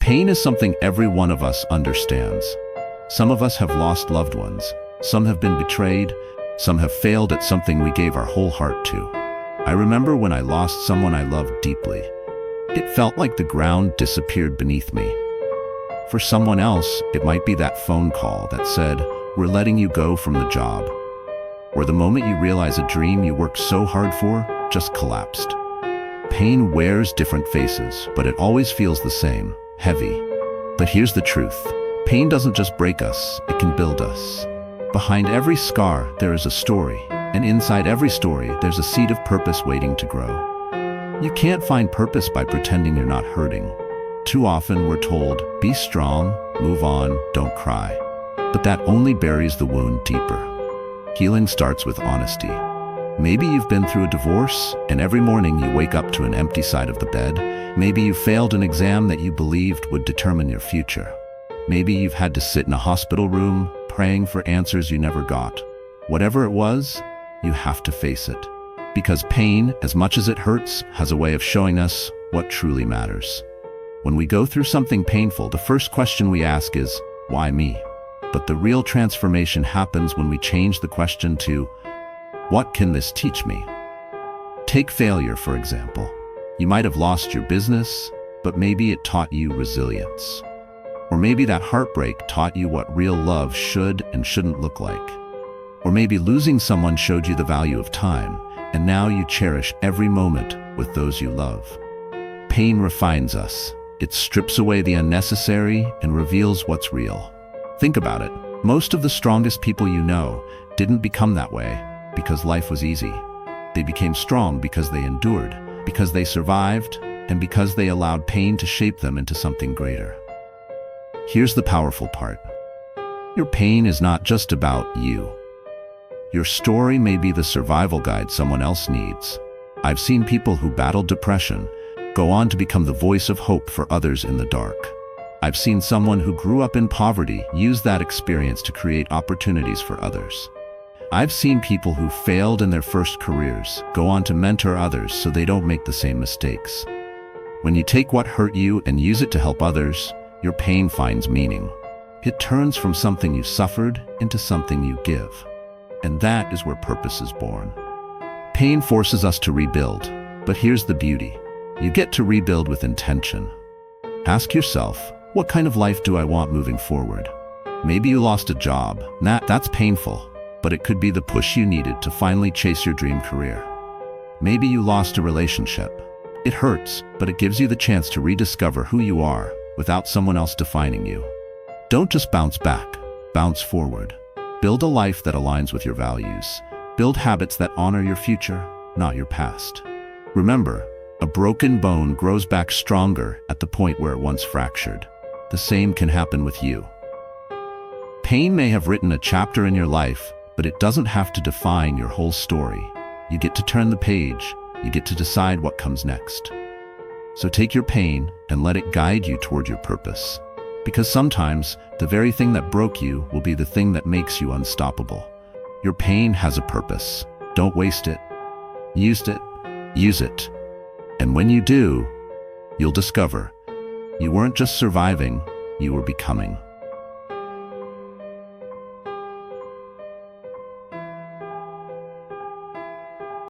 Pain is something every one of us understands. Some of us have lost loved ones. Some have been betrayed. Some have failed at something we gave our whole heart to. I remember when I lost someone I loved deeply. It felt like the ground disappeared beneath me. For someone else, it might be that phone call that said, "We're letting you go from the job." Or the moment you realize a dream you worked so hard for just collapsed. Pain wears different faces, but it always feels the same, heavy. But here's the truth. Pain doesn't just break us, it can build us. Behind every scar, there is a story, and inside every story, there's a seed of purpose waiting to grow. You can't find purpose by pretending you're not hurting. Too often we're told, be strong, move on, don't cry. But that only buries the wound deeper. Healing starts with honesty. Maybe you've been through a divorce, and every morning you wake up to an empty side of the bed. Maybe you failed an exam that you believed would determine your future. Maybe you've had to sit in a hospital room, praying for answers you never got. Whatever it was, you have to face it. Because pain, as much as it hurts, has a way of showing us what truly matters. When we go through something painful, the first question we ask is, why me? But the real transformation happens when we change the question to, what can this teach me? Take failure, for example. You might have lost your business, but maybe it taught you resilience. Or maybe that heartbreak taught you what real love should and shouldn't look like. Or maybe losing someone showed you the value of time, and now you cherish every moment with those you love. Pain refines us. It strips away the unnecessary and reveals what's real. Think about it. Most of the strongest people you know didn't become that way because life was easy. They became strong because they endured, because they survived, and because they allowed pain to shape them into something greater. Here's the powerful part. Your pain is not just about you. Your story may be the survival guide someone else needs. I've seen people who battled depression go on to become the voice of hope for others in the dark. I've seen someone who grew up in poverty use that experience to create opportunities for others. I've seen people who failed in their first careers go on to mentor others so they don't make the same mistakes. When you take what hurt you and use it to help others, your pain finds meaning. It turns from something you suffered into something you give. And that is where purpose is born. Pain forces us to rebuild, but here's the beauty. You get to rebuild with intention. Ask yourself, what kind of life do I want moving forward? Maybe you lost a job. That's painful, but it could be the push you needed to finally chase your dream career. Maybe you lost a relationship. It hurts, but it gives you the chance to rediscover who you are without someone else defining you. Don't just bounce back, bounce forward. Build a life that aligns with your values. Build habits that honor your future, not your past. Remember, a broken bone grows back stronger at the point where it once fractured. The same can happen with you. Pain may have written a chapter in your life, but it doesn't have to define your whole story. You get to turn the page. You get to decide what comes next. So take your pain and let it guide you toward your purpose. Because sometimes, the very thing that broke you will be the thing that makes you unstoppable. Your pain has a purpose. Don't waste it. Use it. And when you do, you'll discover you weren't just surviving, you were becoming.